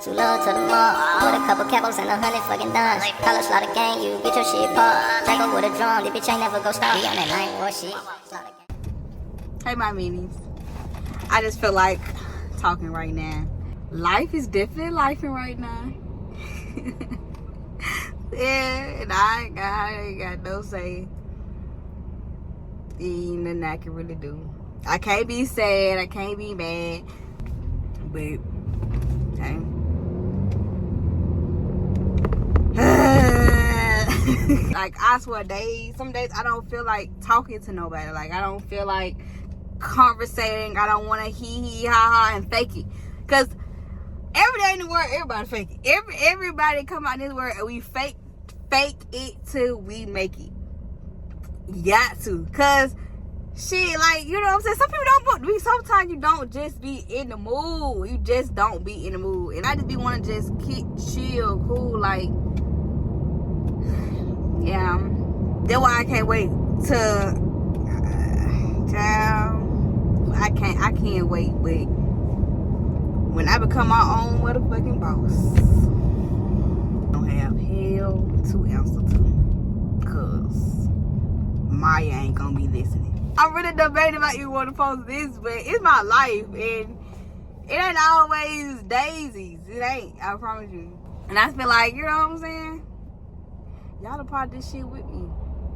Too low to the mall, with a couple capos and 100 fucking dimes. Color slaughter gang, you get your shit popped. Take up with a drum, this bitch ain't never go stop. Be on that 9 shit. Hey, my meanies. I just feel like talking right now. Life is definitely lifing right now. Yeah, and I ain't got no say. Ain't nothing I can really do. I can't be sad, I can't be mad, but okay. Like, I swear, some days I don't feel like talking to nobody. Like, I don't feel like conversating. I don't want to hee ha ha and fake it, because every day in the world everybody fake it. Everybody come out in this world and we fake it till we make it. You got to, because shit, like, you know what I'm saying, some people don't, sometimes you don't just be in the mood. You just don't be in the mood. And I just be want to just keep chill, cool, like, yeah. That's why I can't wait to I can't wait, but when I become my own motherfucking boss, I don't have hell to answer to, cause Maya ain't gonna be listening. I'm really debating about you want to post this, but it's my life, and it ain't always daisies. It ain't, I promise you. And I feel like, you know what I'm saying, y'all a part of this shit with me,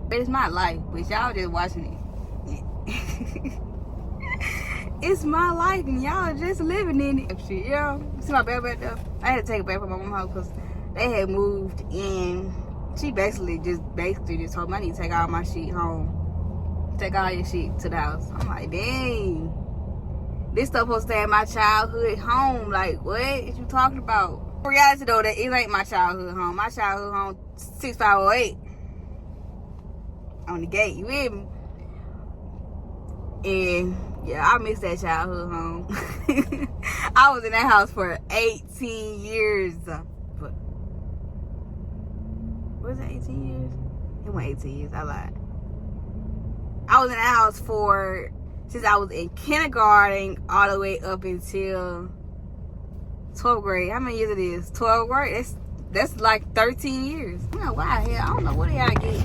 but it's my life, but y'all just watching it. It's my life, and y'all just living in it. Shit, you know, see my bed back there? I had to take it back from my mom's house because they had moved in. She basically just told me I need to take all my shit home. Take all your shit to the house. I'm like, dang, this stuff supposed to stay in my childhood home. Like, what you talking about? In reality though, that it ain't my childhood home. My childhood home 6508 on the gate. You hear me? And yeah, I miss that childhood home. I was in that house for 18 years. But was it 18 years? It wasn't 18 years. I lied. I was in that house since I was in kindergarten all the way up until 12th grade. How many years it is? 12th grade? That's like 13 years. I don't know why. Hell, I don't know what the hell I get.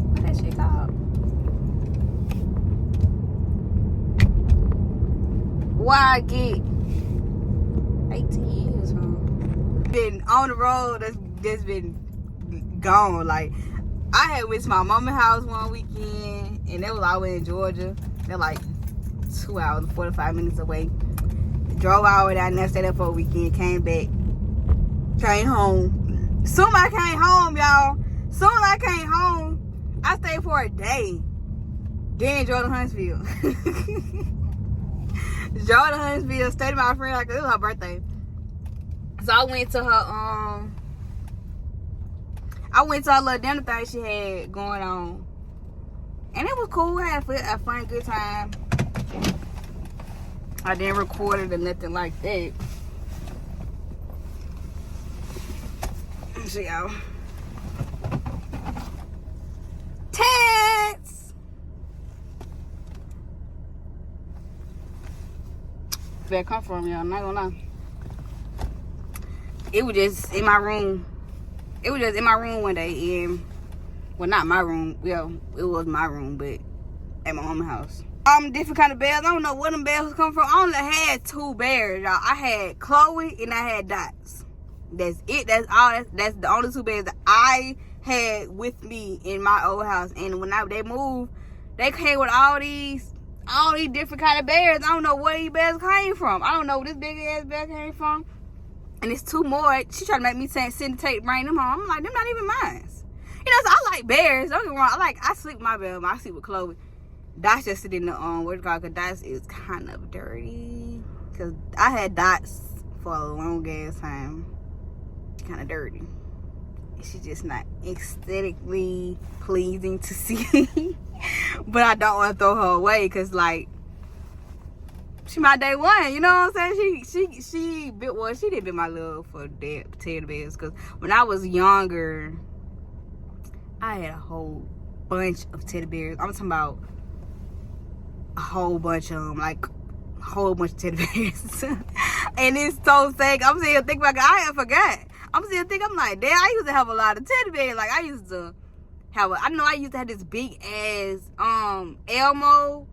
What that shit called? Why I get 18 years, huh? Been on the road, that's been gone. Like, I had went to my mama's house one weekend, and they was all in Georgia. They're like 2 hours and 45 minutes away. Drove all the way down there, stayed there for a weekend, came back, came home. Soon I came home, y'all. Soon as I came home, I stayed for a day. Then drove to Huntsville. Drove to Huntsville, stayed with my friend, like, it was her birthday. So I went to her little dinner thing she had going on. And it was cool. I had a fun, good time. I didn't record it or nothing like that. See y'all. Tats! Where I come from, y'all, I'm not gonna lie. It was just in my room. It was just in my room one day, and well, not my room. Well, it was my room, but at my mama's house. Different kind of bears. I don't know where them bears come from. I only had 2 bears, y'all. I had Chloe and I had Dots. That's it. That's all. That's the only 2 bears that I had with me in my old house. And when they moved, they came with all these different kind of bears. I don't know where these bears came from. I don't know where this big ass bear came from. And it's 2 more. She tried to make me send the tape, bring them home. I'm like, them not even mine. You know, so I like bears. Don't get me wrong. I sleep with my bear. I sleep with Chloe. Dots just sit in the what you call it, 'cause Dots is kind of dirty. Cause I had Dots for a long ass time. Kind of dirty. She's just not aesthetically pleasing to see. But I don't want to throw her away, cause like, she my day one, you know what I'm saying? She did been my love for teddy bears, cause when I was younger, I had a whole bunch of teddy bears. I'm talking about a whole bunch of them. Like, a whole bunch of teddy bears. And it's so sad. I'm sitting here thinking about it. I forgot. I'm sitting here thinking, I'm like, damn, I used to have a lot of teddy bears. Like, I used to have I used to have this big ass Elmo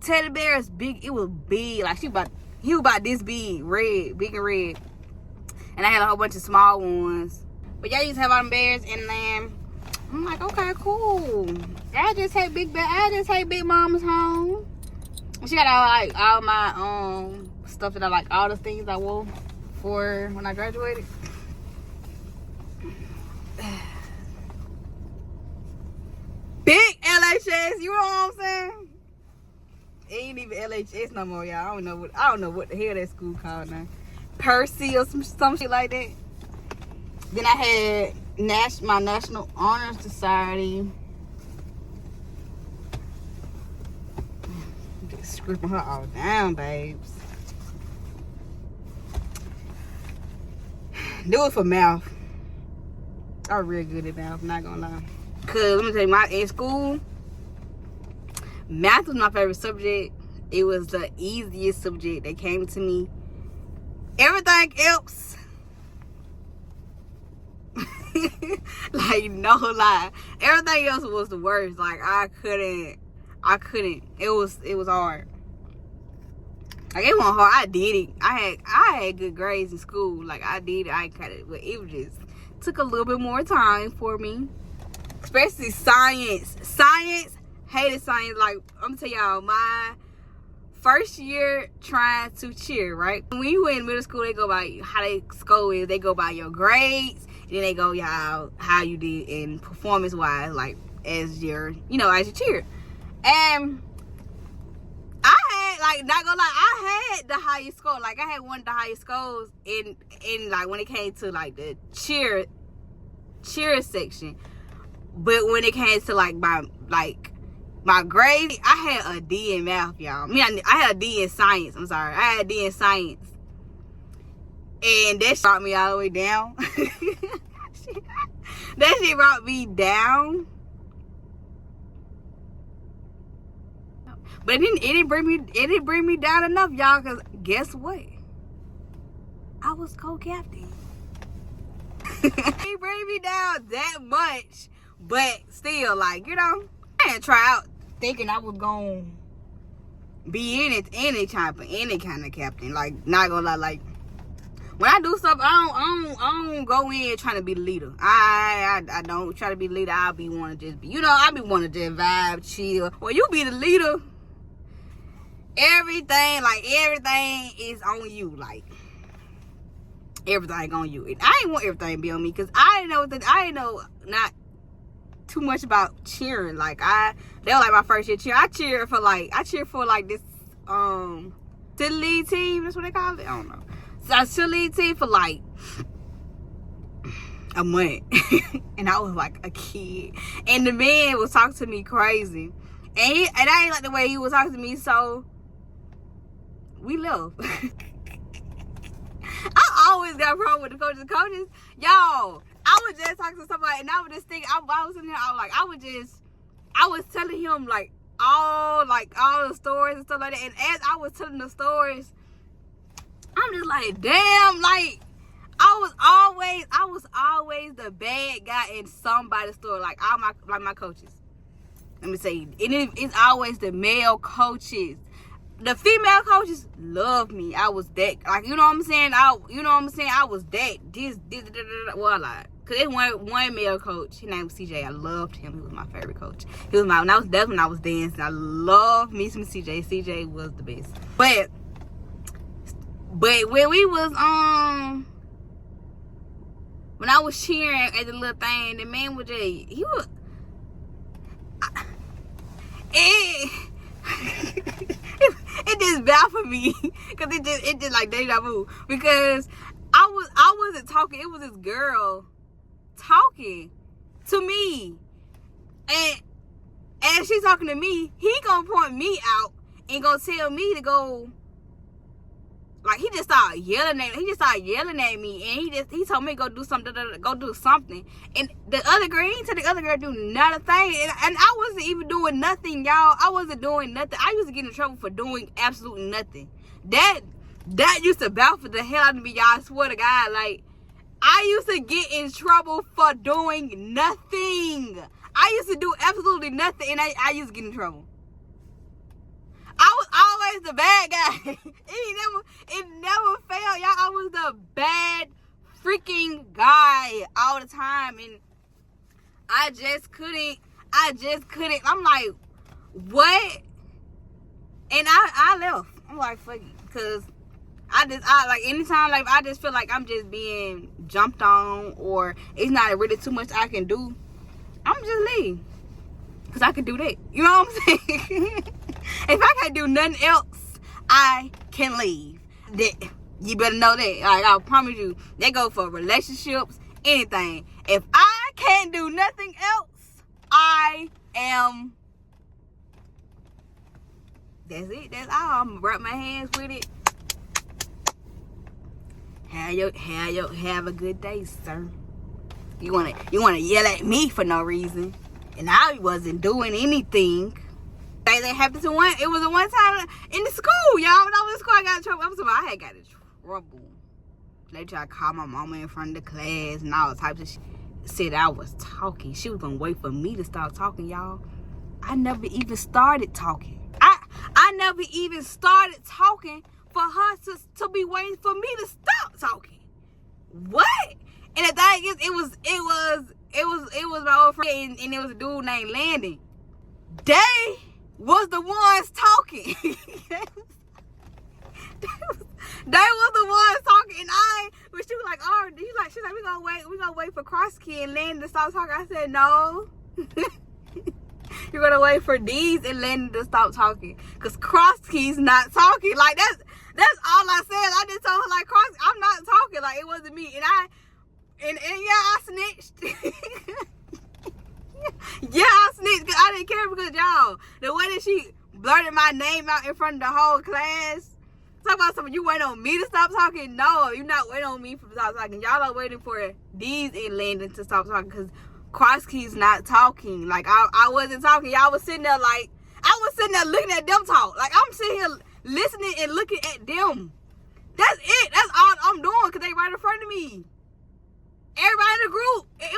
teddy bear. It's big. It was big. Like, he was about this big, big and red. And I had a whole bunch of small ones. But y'all used to have all them bears, and then I'm like, okay, cool. I just hate Big Mama's home. She got all my stuff that I like, all the things I wore for when I graduated. Big LHS, you know what I'm saying? It ain't even LHS no more, y'all. I don't know what the hell that school called now. Percy or some shit like that. Then I had my National Honor Society. Just scribbling her all down, babes. Do it for math. I was real good at math, not gonna lie. Cause let me tell you, in school, math was my favorite subject. It was the easiest subject that came to me. Everything else, like, no lie, everything else was the worst. Like, I couldn't. It was hard. Like, it wasn't hard. I did it. I had good grades in school. Like, I did it. I cut it, but it just took a little bit more time for me. Especially science. Hated science. Like, I'm gonna tell y'all, my first year trying to cheer, right? When you were in middle school, they go by how they school is. They go by your grades, and then they go how you did in performance wise, like as your cheer. And I had, like, not gonna lie, I had the highest score. Like, I had one of the highest scores in like when it came to like the cheer section. But when it came to like my grade, I had a D in math, y'all. I had a D in science. I'm sorry. I had a D in science. And that brought me all the way down. That shit brought me down. But it didn't bring me down enough, y'all, because guess what? I was co-captain. It didn't bring me down that much. But still, like, I didn't try out thinking I was gonna be any kind of captain. Like, not gonna lie, like, when I do stuff, I don't go in trying to be the leader. I don't try to be the leader. I be want to just be, I be want to just vibe, chill. Well, you be the leader, everything is on you. Like, everything on you. And I ain't want everything to be on me, because I didn't know not too much about cheering. Like, that was like my first year cheer. I cheered for this city league team. That's what they call it. I don't know. So I city league team for like a month, and I was like a kid. And the man was talking to me crazy, and I ain't like the way he was talking to me. So we left. I always got a problem with the coaches. Y'all, I was just talking to somebody, and I was just thinking, I was in there, I was telling him like all the stories and stuff like that. And as I was telling the stories, I'm just like, damn, like, I was always the bad guy in somebody's story. Like, my coaches. Let me say, it's always the male coaches. The female coaches love me. I was that, like, you know what I'm saying? I was that. Well, like, cause it one male coach. His name was CJ. I loved him. He was my favorite coach. That's when I was dancing. I loved me some CJ. CJ was the best. But when we was when I was cheering at the little thing, the man was just it just baffled me, because it just like deja vu, because I wasn't talking. It was this girl talking to me, and as she's talking to me, he gonna point me out and gonna tell me to go Like, he just started yelling at me. And he told me to go do something. And the other girl, he didn't tell the other girl to do not a thing. And I wasn't even doing nothing, y'all. I wasn't doing nothing. I used to get in trouble for doing absolutely nothing. That used to baffle the hell out of me, y'all. I swear to God. Like, I used to get in trouble for doing nothing. I used to do absolutely nothing, and I used to get in trouble. I was always the bad guy. It never failed, y'all. I was the bad freaking guy all the time, and I just couldn't. I'm like, what? And I left. I'm like, fuck it, because I like, anytime, like, I just feel like I'm just being jumped on, or it's not really too much I can do, I'm just leave, because I can do that. You know what I'm saying? If I can't do nothing else, I can leave. That, you better know that. Like, I promise you, they go for relationships, anything. If I can't do nothing else, I am. That's it. That's all. I'm gonna wrap my hands with it. Have a good day, sir. You wanna yell at me for no reason, and I wasn't doing anything. That happened to one. It was a one time in the school, y'all. When I was in school, I got in trouble. I had got in trouble. They tried to call my mama in front of the class and all types of shit. Said I was talking. She was gonna wait for me to start talking, y'all. I never even started talking. I never even started talking for her to be waiting for me to stop talking. What? And the thing is, it was my old friend, and it was a dude named Landon. They was the ones talking. They was the ones talking, and but she was like, oh, she's like, we gonna wait for Crosskey and Landon to stop talking. I said, no. You're gonna wait for D's and Landon to stop talking, cause Crosskey's not talking. Like, that's all I said. I just told her, like, I'm not talking. Like, it wasn't me. And yeah, I snitched. Yeah, I snitched, cause I didn't care, because y'all, the way that she blurted my name out in front of the whole class. Talk about something, you wait on me to stop talking? No, you're not waiting on me to stop talking. Y'all are waiting for D's and Landon to stop talking, because Crosskey's not talking. Like, I wasn't talking. Y'all was sitting there, like, I was sitting there looking at them talk. Like, I'm sitting here listening and looking at them. That's it. That's all I'm doing, because they right in front of me. Everybody in the group, it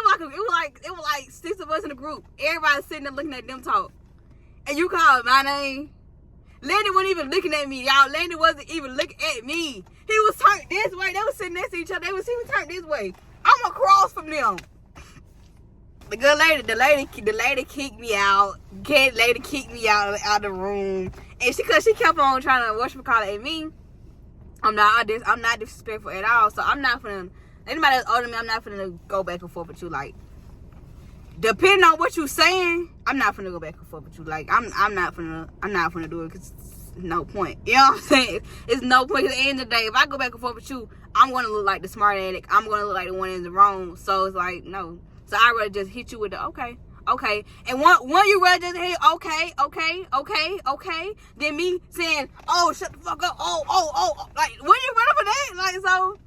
was like 6 of us in the group. Everybody sitting there looking at them talk. And you called my name. Landon wasn't even looking at me, y'all. Landon wasn't even looking at me. He was turned this way. They was sitting next to each other. He was turned this way. I'm across from them. The good lady, the lady kicked me out. The lady kicked me out of the room. And she kept on trying to whatchamacallit at me. I'm not disrespectful at all. So I'm not finna, anybody that's older than me, I'm not finna go back and forth with you. Like, depending on what you saying, I'm not finna go back and forth with you. Like, I'm not finna do it, because no point. You know what I'm saying? It's no point. At the end of the day, if I go back and forth with you, I'm gonna look like the smart addict. I'm gonna look like the one in the wrong. So it's like, no. So I'd rather just hit you with the okay. And one you rather just hit okay, than me saying, oh, shut the fuck up, oh. Like, when you ready for that? Like, so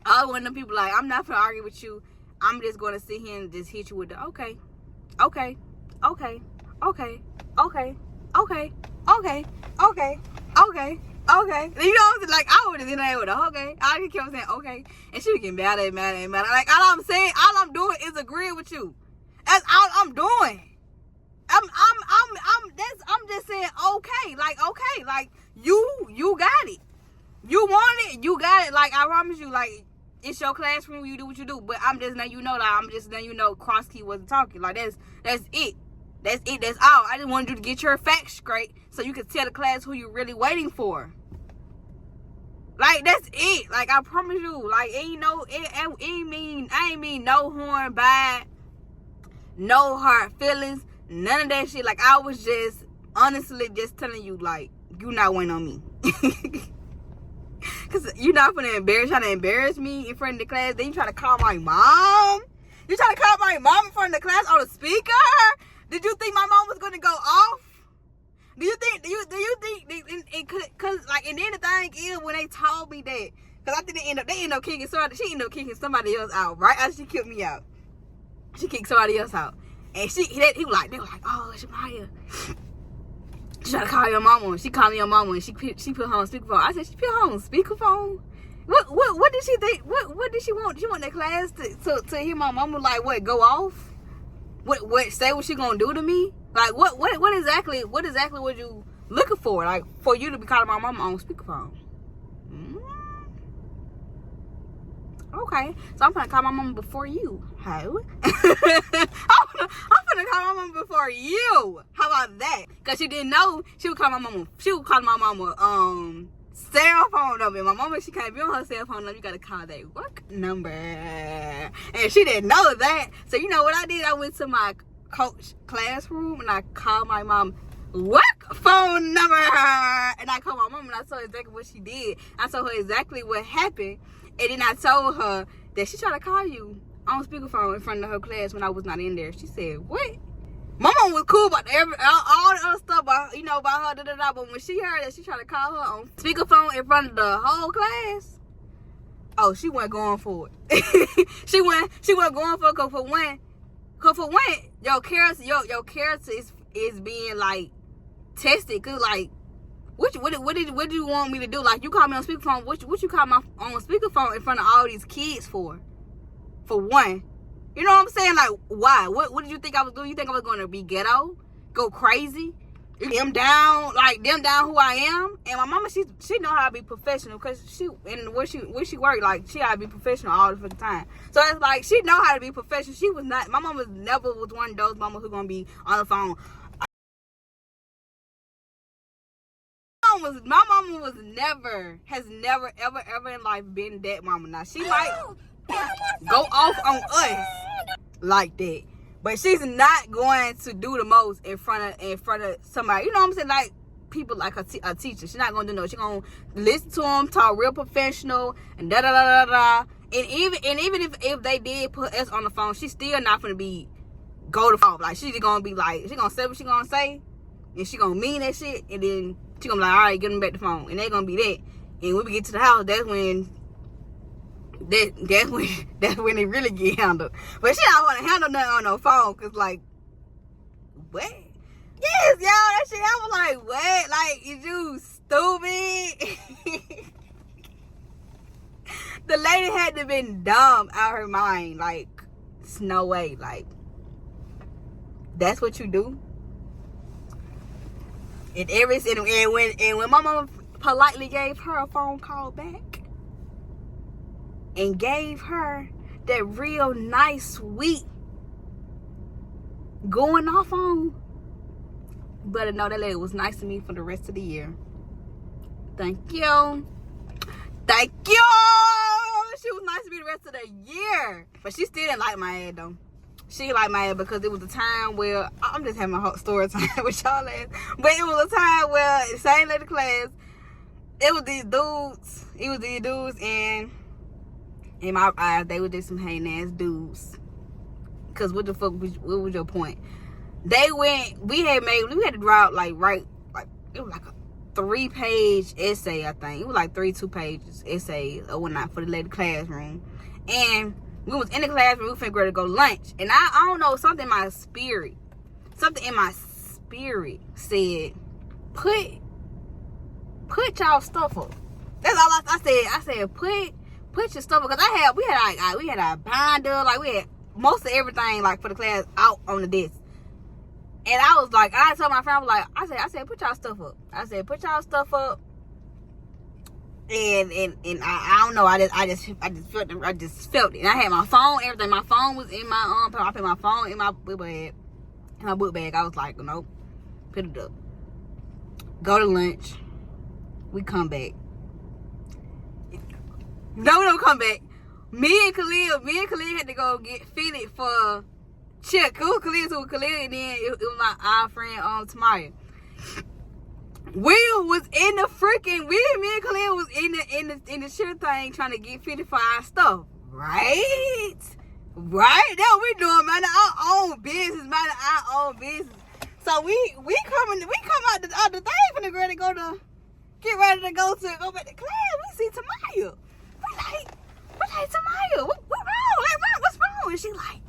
I was one of them people, like, I'm not gonna argue with you. I'm just gonna sit here and just hit you with the okay. And you know, like, I would have been there with a okay. I just kept saying okay, and she was getting mad at me. Like, all I'm doing is agreeing with you. That's all I'm doing. I'm just saying okay, like you got it. You want it, you got it. Like, I promise you, like, it's your classroom, you do what you do. But I'm just letting you know, like, Crosskey wasn't talking. Like, that's it. That's it. That's all. I just wanted you to get your facts straight so you could tell the class who you're really waiting for. Like, that's it. Like, I promise you. Like, I ain't mean no harm by, no hard feelings, none of that shit. Like, I was just honestly just telling you, like, you not waiting on me. Cause you're not trying to embarrass me in front of the class. Then you trying to call my mom. You trying to call my mom in front of the class on the speaker? Did you think my mom was gonna go off? Do you think? Cause like, and then the thing thing is when they told me that, because I think they end up kicking somebody. She ended up kicking somebody else out right after she kicked me out. She kicked somebody else out, and they were like, oh, Shamaya, she tried to call your mama. She called me your mama, and she put her on speakerphone. I said, she put her on speakerphone. What did she think? What did she want? She want that class to hear my mama like what go off? What say what she gonna do to me? Like what exactly was you looking for? Like for you to be calling my mama on speakerphone? Okay, so I'm gonna call my mama before you. How? I'm gonna call my mama before you. How about that? Cause she didn't know she would call my mama. She would call my mama cell phone number. My mama, she can't be on her cell phone number. You gotta call that work number, and she didn't know that. So you know what I did? I went to my coach classroom and I called my mom work phone number, and I called my mom and I told her exactly what she did. I told her exactly what happened, and then I told her that she tried to call you on speakerphone in front of her class when I was not in there. She said, what? My mom was cool about all the other stuff about her, but when she heard that she tried to call her on speakerphone in front of the whole class, oh, she wasn't going for it. she wasn't going for it, cause for one, your character is being like tested. Cause like, what did you want me to do? Like, you called me on speakerphone. What you call my on speakerphone in front of all these kids for? For one. You know what I'm saying? Like, why? What did you think I was doing? You think I was going to be ghetto? Go crazy? Dim down who I am? And my mama, she know how to be professional, because where she worked, like, she had to be professional all the fucking time. So it's like, she know how to be professional. She was not, my mama never was one of those mamas who going to be on the phone. My mama has never, ever in life been that mama. Now, she might go off on us like that, but she's not going to do the most in front of somebody. You know what I'm saying? Like people, like a teacher. She's not going to do no. She's going to listen to them, talk real professional, and da da da da da. And even if they did put us on the phone, she's still not going to go to phone. Like she's going to be like, she going to say what she going to say, and she going to mean that shit, and then she going to be like, all right, get them back the phone, and they going to be that. And when we get to the house, that's when it really get handled. But she don't want to handle nothing on no phone, cause like, what? Yes, y'all, that shit. I was like, what? Like, is you stupid? The lady had to been dumb out her mind. Like, it's no way. Like, that's what you do. And when my mama politely gave her a phone call back, and gave her that real nice, sweet going off on, but I know that lady was nice to me for the rest of the year. Thank you. She was nice to me the rest of the year, but she still didn't like my ad though. She liked my ad because it was a time where I'm just having a whole story time with y'all ass, but it was a time where the same lady class, it was these dudes, and in my eyes, they were just some hating ass dudes. Cause what the fuck? What was your point? We had to draw out it was like a 3-page essay, I think. It was like 2 pages essay or whatnot for the lady classroom. And we was in the classroom, we finna ready to go to lunch. And I don't know, something in my spirit said, put y'all stuff up. That's all I said. I said, put your stuff up, because we had a binder, like we had most of everything like for the class out on the desk. And I was like, I told my friend, I said, put y'all stuff up. I said, put y'all stuff up. And I don't know, I just felt it. And I had my phone, everything. My phone was in my I put my phone in my book bag. I was like, nope, put it up. Go to lunch. We come back. No, we don't come back. Me and Khalil had to go get fitted for check. Khalil, and then it was my friend Tamaya. Me and Khalil was in the shit thing trying to get fitted for our stuff. Right? That's what we doing, man. Our own business. So we come out the thing for the girl to go to get ready to go back to class. We see Tamaya. We like Tamaya. What wrong? Like, what's wrong? And she like,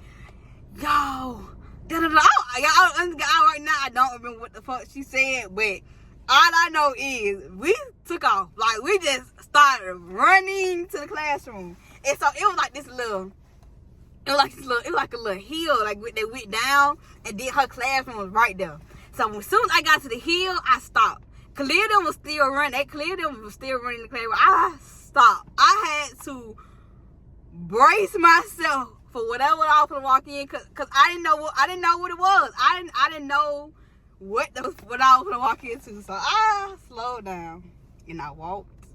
yo, da-da-da. Right now, I don't remember what the fuck she said, but all I know is we took off. Like, we just started running to the classroom. And so it was like this little, it was like a little hill, like they went down, and then her classroom was right there. So as soon as I got to the hill, I stopped. Khalil them was still running. Khalil them was still running the classroom. I stopped. I had to brace myself for whatever I was gonna walk in, cause I didn't know what it was. I didn't know what I was gonna walk into. So I slowed down and I walked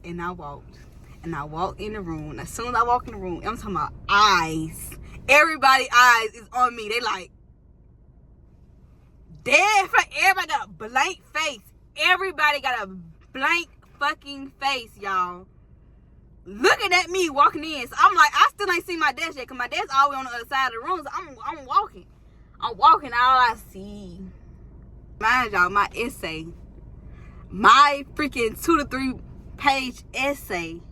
and I walked and I walked in the room. As soon as I walk in the room, I'm talking about eyes. Everybody's eyes is on me. They like dead for everybody got a blank face. Everybody got a blank fucking face, y'all. Looking at me walking in. So I'm like, I still ain't seen my desk yet, because my desk always on the other side of the room. So I'm walking. I'm walking, all I see. Mind y'all, my essay. My freaking 2 to 3 page essay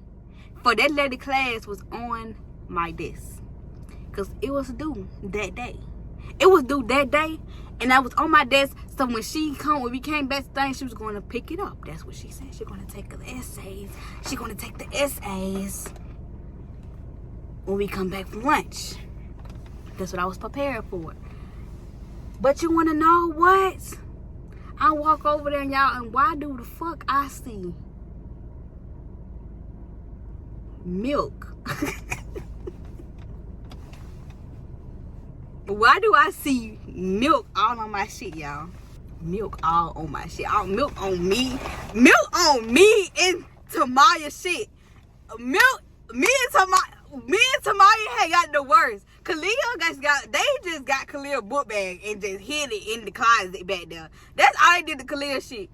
for that lady class was on my desk. Because it was due that day. It was due that day. And I was on my desk. So when we came back to things, she was going to pick it up. That's what she said. She's going to take the essays. She's going to take the essays when we come back from lunch. That's what I was prepared for. But you want to know what? I walk over there, y'all, and why do the fuck I see milk? Why do I see milk all on my shit, y'all? Milk all on my shit. Milk on me. Milk on me and Tamaya's shit. Me and Tamaya had got the worst. Khalil just got Khalil book bag and just hid it in the closet back there. That's all they did to Khalil shit.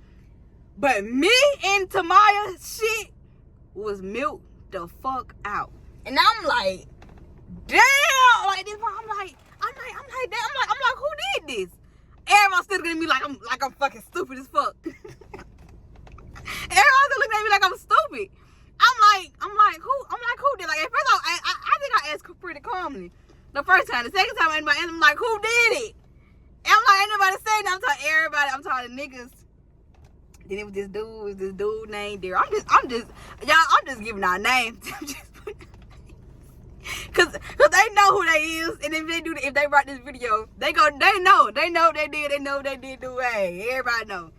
But me and Tamaya's shit was milk the fuck out. And I'm like, damn, like this. I'm like, who did this? Everyone's still looking at me like I'm fucking stupid as fuck. Everyone's still looking at me like I'm stupid. I'm like, who did? Like, at first I think I asked pretty calmly the first time. The second time I'm like, who did it? And I'm like, ain't nobody saying that. I'm talking everybody. I'm talking niggas. Then it was this dude named Derek. I'm just giving out names. Cause they know who they is, and if they write this video, they know they did do. Hey, everybody know.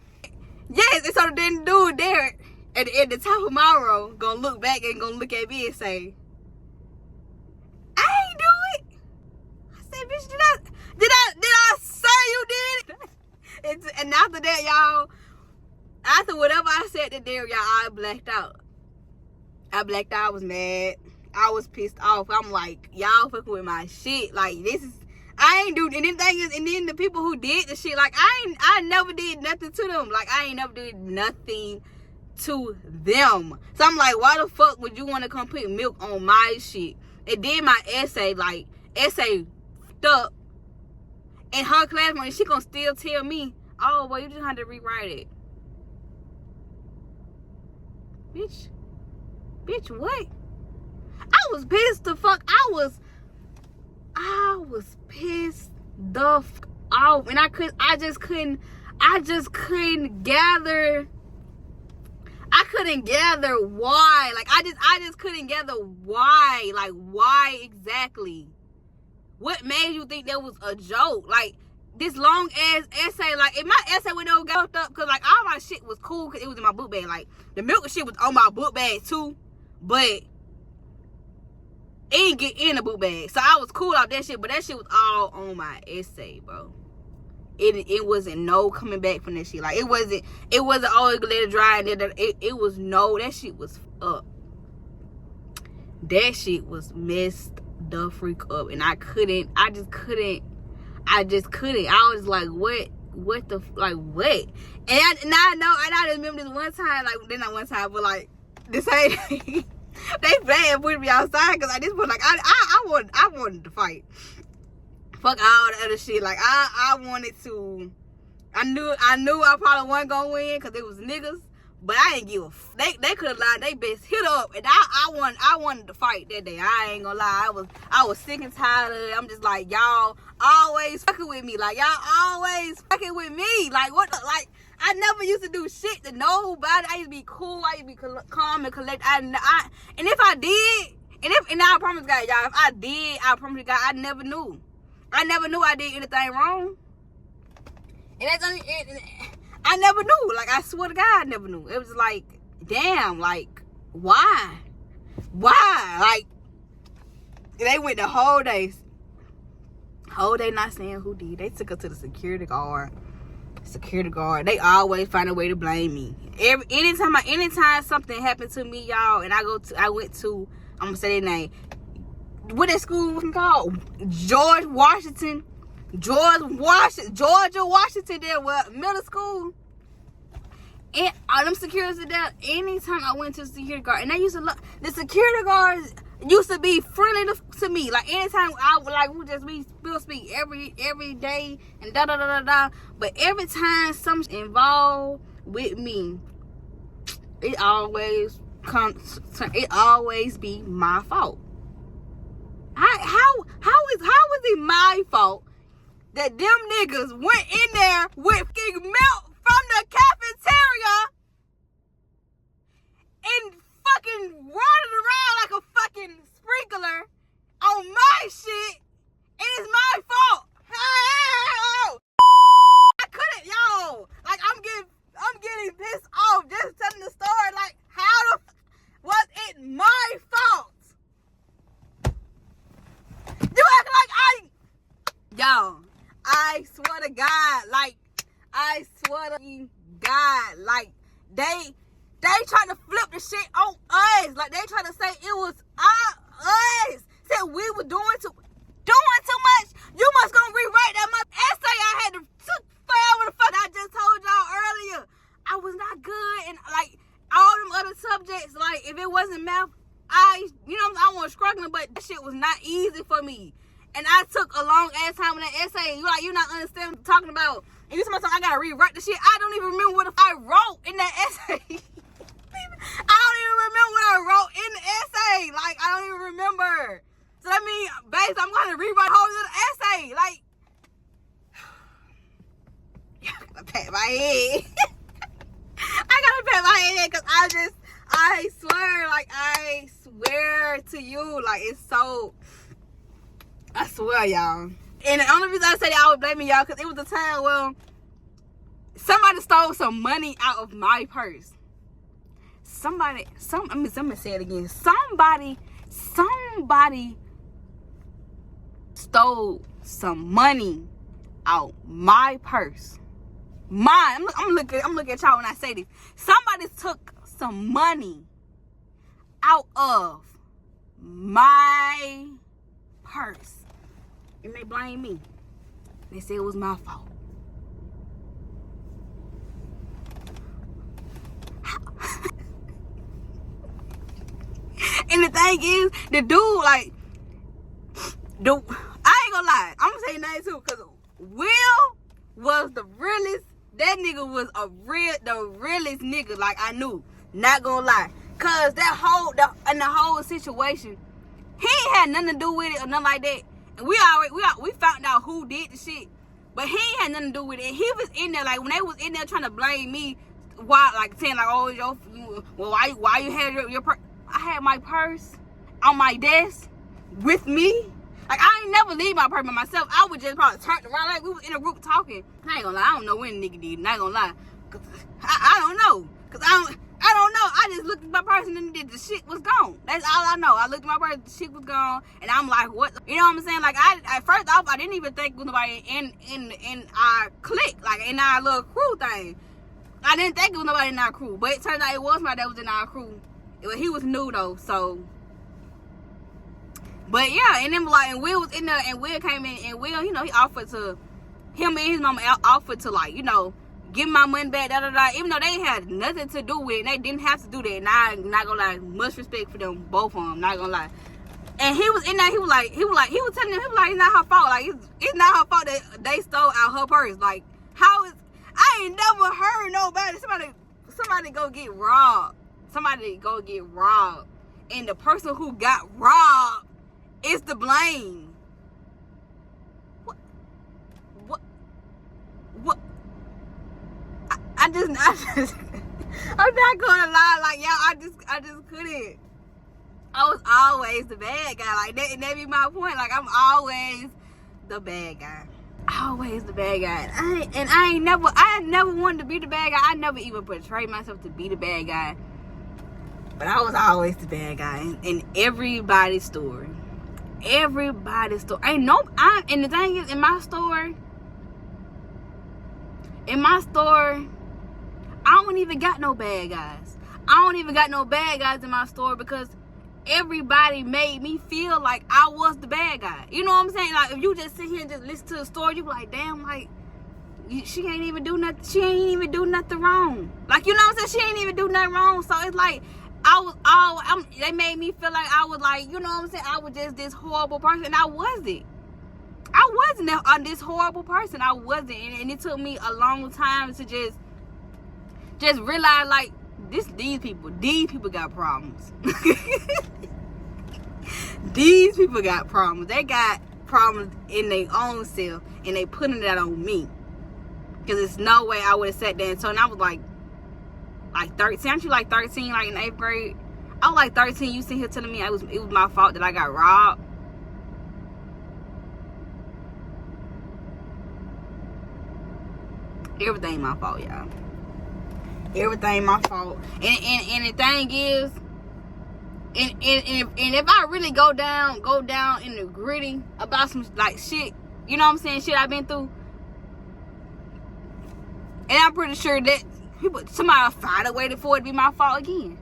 Yes, and so then dude there at the top of my row gonna look back and gonna look at me and say, I ain't do it. I said, bitch, did I say you did it? And after that, y'all, after whatever I said to Derek, y'all, I blacked out. I was mad. I was pissed off. I'm like, y'all fucking with my shit. Like, this is, I ain't do, and then thing is, and then the people who did the shit, like, I never did nothing to them. Like, I ain't never did nothing to them. So I'm like, why the fuck would you want to come put milk on my shit? And then my essay stuck. And her classmate, she gonna still tell me, oh, well, you just had to rewrite it. Bitch, what? I was pissed the fuck. I was pissed the fuck off, and I just couldn't gather. I couldn't gather why. Like, I just couldn't gather why. Like, why exactly? What made you think that was a joke? Like, this long ass essay, like, if my essay would never got up, cause like all my shit was cool, cause it was in my book bag. Like, the milk shit was on my book bag too, but it didn't get in the book bag. So I was cool off that shit, but that shit was all on my essay, bro. It wasn't no coming back from that shit. Like, it wasn't always let it dry, and it was no, that shit was up. That shit was messed the freak up, and I just couldn't. I was like, what the, like, what? And I remember this one time, like, then not one time, but like, this ain't, they playing putting me outside, because at this point, like, I wanted to fight. Fuck all the other shit. Like, I wanted to, I knew I probably wasn't gonna win, because it was niggas, But I didn't give a they could have lined they best hit up, and I wanted to fight that day. I ain't gonna lie, I was sick and tired of it. I'm just like, y'all always fucking with me, like y'all always fucking with me, like what, like I never used to do shit to nobody. I used to be cool, I used to be calm and collect. And if I did, and I promise God, y'all, if I did, I promise God, I never knew I did anything wrong, and that's only. I never knew. Like, I swear to God, I never knew. It was like, damn, like, why? Like, they went the whole day not saying who did. They took her to the security guard. They always find a way to blame me. Anytime something happened to me, y'all, and I went to, I'm gonna say their name. What that school was called? Georgia Washington, there was middle school. And all them security there, anytime I went to the security guard, and they used to look, the security guards used to be friendly to me. Like, anytime I would, like, we'll speak every day and da. But every time something's involved with me, it always be my fault. How is it my fault that them niggas went in there with fucking milk from the cafeteria and fucking running around like a fucking sprinkler on my shit, and it's my fault? I couldn't, yo. Like, I'm getting pissed off just telling the story. Like, how was it my fault? You act like yo, I swear to God, like, they trying to flip the shit on us. Like, they trying to say it was us. Said we were doing too much. You must gonna rewrite that essay I had to took forever the fuck I just told y'all earlier. I was not good, and like all them other subjects, like if it wasn't math, I wasn't struggling, but that shit was not easy for me. And I took a long ass time in that essay. You not understand what I'm talking about. And you somebody I gotta rewrite the shit. I don't even remember what I wrote in that essay. I don't even remember what I wrote in the essay. Like, I don't even remember. So that means, basically, I'm gonna rewrite the whole little essay. Like, I gotta pat my head. Because I swear to you, like, it's so, I swear, y'all. And the only reason I say that I was blaming y'all, because it was a time where somebody stole some money out of my purse. Let me say it again. Somebody stole some money out my purse. Mine. I'm looking at y'all when I say this. Somebody took some money out of my purse, and they blame me. They say it was my fault. And the thing is, the dude, like, I ain't gonna lie, I'm gonna say his name too, because Will was the realest. That nigga was the realest nigga, like, I knew. Not gonna lie. Cause the whole situation, he ain't had nothing to do with it or nothing like that. And we found out who did the shit. But he ain't had nothing to do with it. And he was in there, like, when they was in there trying to blame me, why, like, saying, like, oh, why you had your purse? I had my purse on my desk with me. Like, I ain't never leave my purse by myself. I would just probably turn around, like, we was in a group talking. I ain't gonna lie, I don't know when the nigga did it. I ain't gonna lie. Cause I don't know. Cause I don't know. I just looked at my purse and then the shit was gone. That's all I know. I looked at my purse, the shit was gone, and I'm like, what? You know what I'm saying? Like, at first off, I didn't even think it was nobody in our clique, like in our little crew thing. I didn't think it was nobody in our crew, but it turned out it was somebody that was in our crew. He was new though, so. But yeah, and then like, and Will was in there, and Will came in, and Will, he offered to, him and his mama offered to, like, give my money back, even though they had nothing to do with it, they didn't have to do that. And I'm not gonna lie, much respect for them, both of them, not gonna lie. And he was in there, he was telling them, it's not her fault, like, it's not her fault that they stole out her purse. Like, how is, I ain't never heard somebody go get robbed. Somebody go get robbed. And the person who got robbed is to blame. What? I'm not gonna lie, like, y'all, I just couldn't. I was always the bad guy, like that, and that be my point. Like, I'm always the bad guy. Always the bad guy. I never wanted to be the bad guy. I never even portrayed myself to be the bad guy. But I was always the bad guy in everybody's story. Everybody's story. And the thing is, in my story, I don't even got no bad guys. I don't even got no bad guys in my story because everybody made me feel like I was the bad guy. You know what I'm saying? Like, if you just sit here and just listen to the story, you be like, damn, like, she ain't even do nothing. She ain't even do nothing wrong. Like, you know what I'm saying? She ain't even do nothing wrong. So it's like, they made me feel like I was like, you know what I'm saying? I was just this horrible person. And I wasn't. I wasn't this horrible person. I wasn't. And it took me a long time to just realize, like, these people got problems. These people got problems. They got problems in their own self, and they putting that on me. Because there's no way I would have sat there and told. And I was like 13. Aren't you like 13, like in 8th grade? I was like 13. You sitting here telling me it was my fault that I got robbed. Everything my fault, y'all. Everything my fault. And the thing is, and if I really go down in the gritty about some like shit, you know what I'm saying, shit I've been through, and I'm pretty sure that somebody will find a way for it to be my fault again.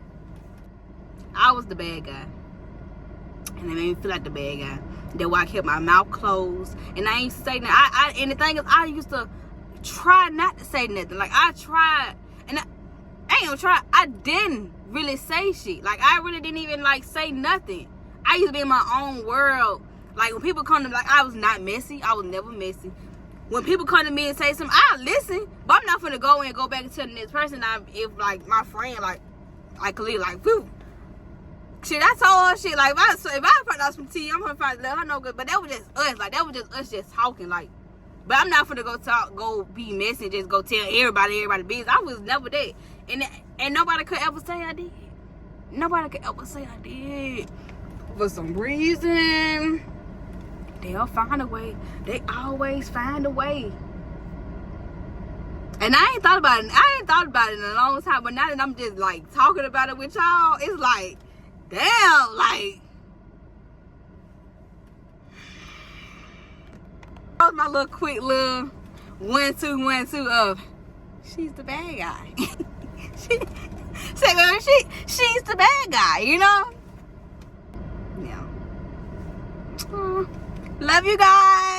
I was the bad guy, and it made me feel like the bad guy. That's why I kept my mouth closed, and I ain't say nothing. And the thing is, I used to try not to say nothing. Like, I tried, and I ain't gonna try. I didn't really say shit. Like, I really didn't even like say nothing. I used to be in my own world. Like, when people come to me, like, I was not messy. I was never messy. When people come to me and say something, I'll listen, but I'm not finna go and go back and tell the next person. If like my friend, like Khalil, like, whew, shit, I told her shit. Like, if I find out some tea, I'm gonna let her know good. But that was just us. Like, that was just us just talking. Like, but I'm not finna go be messy and just go tell everybody business. I was never that. And nobody could ever say I did. Nobody could ever say I did. For some reason, they'll find a way. They always find a way. And I ain't thought about it in a long time. But now that I'm just like talking about it with y'all, it's like, damn, like, that was my little quick little 1-2 of she's the bad guy. She's the bad guy, you know? Yeah. Love you guys.